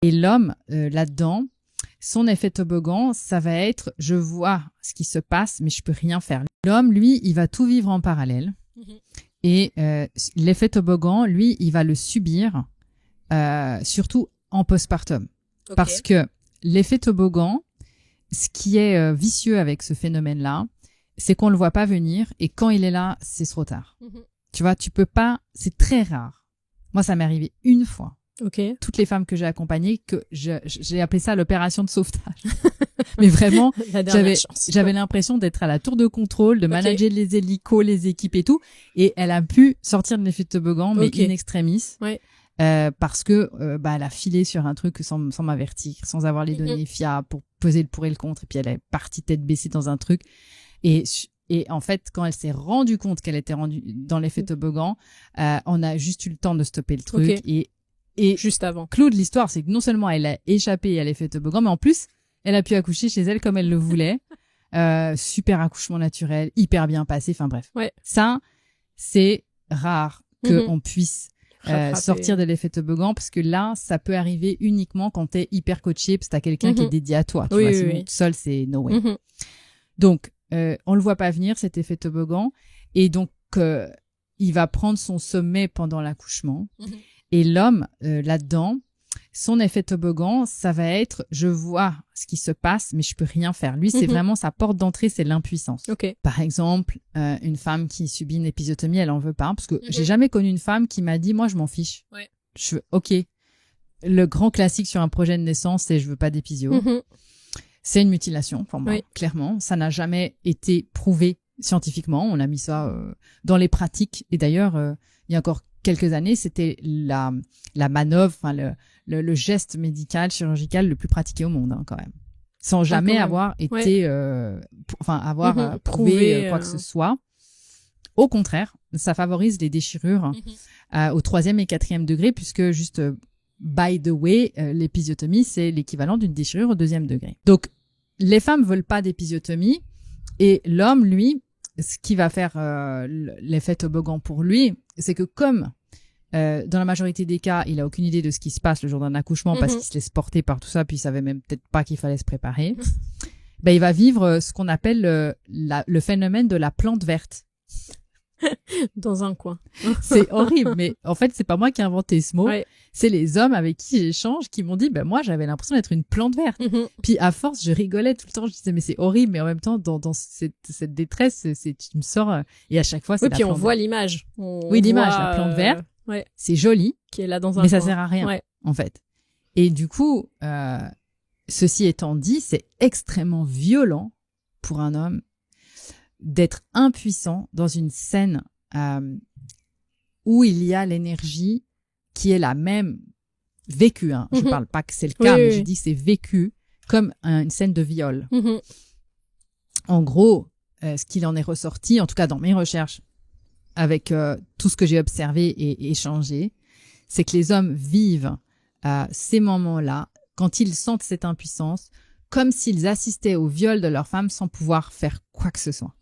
Et l'homme, là-dedans, son effet toboggan, ça va être « je vois ce qui se passe, mais je peux rien faire ». L'homme, lui, il va tout vivre en parallèle. Et l'effet toboggan, lui, il va le subir, surtout en postpartum. Okay. Parce que l'effet toboggan, ce qui est vicieux avec ce phénomène-là, c'est qu'on le voit pas venir et quand il est là, c'est trop tard. Tu vois, tu peux pas, c'est très rare. Moi, ça m'est arrivé une fois. Okay. Toutes les femmes que j'ai accompagnées, que j'ai appelé ça l'opération de sauvetage. Mais vraiment, j'avais l'impression d'être à la tour de contrôle, de manager les hélicos, les équipes et tout. Et elle a pu sortir de l'effet de toboggan, mais in extremis. Ouais. Parce que elle a filé sur un truc sans m'avertir, sans avoir les données fiables pour peser le pour et le contre. Et puis elle est partie tête baissée dans un truc. Et en fait, quand elle s'est rendue compte qu'elle était rendue dans l'effet toboggan, on a juste eu le temps de stopper le truc. Et juste avant. Clou de l'histoire, c'est que non seulement elle a échappé à l'effet toboggan, mais en plus, elle a pu accoucher chez elle comme elle le voulait. Super accouchement naturel, hyper bien passé. Enfin bref. Ouais. Ça, c'est rare qu'on puisse sortir de l'effet toboggan parce que là, ça peut arriver uniquement quand t'es hyper coaché parce que t'as quelqu'un qui est dédié à toi. Tu vois, sinon, tout seul, c'est no way. Donc, on le voit pas venir, cet effet toboggan. Et donc, il va prendre son sommet pendant l'accouchement. Et l'homme, là-dedans, son effet toboggan, ça va être « je vois ce qui se passe, mais je peux rien faire ». Lui, c'est vraiment sa porte d'entrée, c'est l'impuissance. Okay. Par exemple, une femme qui subit une épisiotomie, elle en veut pas, parce que j'ai jamais connu une femme qui m'a dit « moi, je m'en fiche ouais. ». Je veux, ok. Le grand classique sur un projet de naissance, c'est « je veux pas d'épisio ». C'est une mutilation pour moi, clairement. Ça n'a jamais été prouvé scientifiquement. On a mis ça dans les pratiques. Et d'ailleurs, il y a encore quelques années, c'était la manœuvre, enfin le geste médical, chirurgical le plus pratiqué au monde, hein, quand même. Sans jamais avoir été, avoir prouvé quoi que ce soit. Au contraire, ça favorise les déchirures au 3e et 4e degré, puisque juste, by the way, l'épisiotomie, c'est l'équivalent d'une déchirure au 2e degré. Donc, les femmes veulent pas d'épisiotomie, et l'homme, lui, ce qui va faire l'effet toboggan pour lui, c'est que comme dans la majorité des cas, il a aucune idée de ce qui se passe le jour d'un accouchement parce qu'il se laisse porter par tout ça, puis il savait même peut-être pas qu'il fallait se préparer, il va vivre ce qu'on appelle le phénomène de la plante verte. Dans un coin. C'est horrible, mais en fait, c'est pas moi qui ai inventé ce mot. Ouais. C'est les hommes avec qui j'échange qui m'ont dit, moi, j'avais l'impression d'être une plante verte. Puis à force, je rigolais tout le temps. Je disais, mais c'est horrible, mais en même temps, dans cette détresse, tu me sors, et à chaque fois, c'est la plante verte. Oui, puis on voit l'image. Oui, l'image, la plante verte. Ouais. C'est joli. Qui est là dans un mais coin. Ça sert à rien, en fait. Et du coup, ceci étant dit, c'est extrêmement violent pour un homme d'être impuissant dans une scène où il y a l'énergie qui est la même vécue. Hein. Je parle pas que c'est le cas, mais je dis que c'est vécu comme une scène de viol. En gros, ce qu'il en est ressorti, en tout cas dans mes recherches, avec tout ce que j'ai observé et échangé, c'est que les hommes vivent ces moments-là, quand ils sentent cette impuissance, comme s'ils assistaient au viol de leur femme sans pouvoir faire quoi que ce soit.